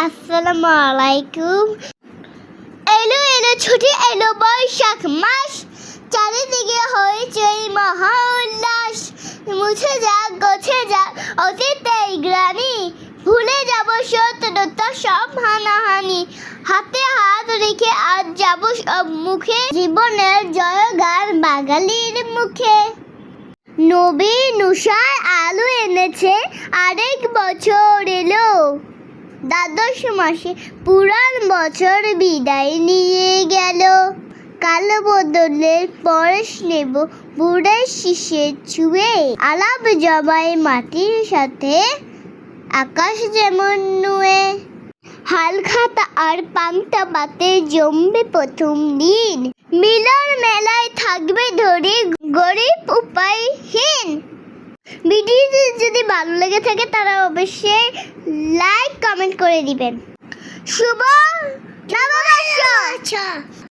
আসসালামু আলাইকুম। এলো এলো ছুটি এলো বৈশাখ মাস, চারিদিকে হয়েছে মহা উল্লাস। মুছে যাক গছে যাক অতীতের গ্লানি, ভুলে যাব শত্রুতা সব হানাহানি। হাতে হাত রেখে আজ যাব সব মুখে, জীবনের জয়গান বাঙালির মুখে। নবীন উষার আলো এনেছে, আরেক বছর এলো। দ্বাদশ মাসে পুরান বছর বিদায় নিয়ে গেল। কালো বদলের পরশ নেব বুড়ের শিশে ছুঁয়ে, আলাপ জবাই মাটির সাথে আকাশ যেমন নুয়ে। হালখাতা আর পান্তা পাতে জমবে প্রথম দিন, মিলন মেলায় থাকবে ধরে গরিব উপায়হীন। ভিডিওটি যদি ভালো লেগে থাকে তারা অবশ্যই লাইক কমেন্ট করে দিবেন। শুভ নববর্ষ।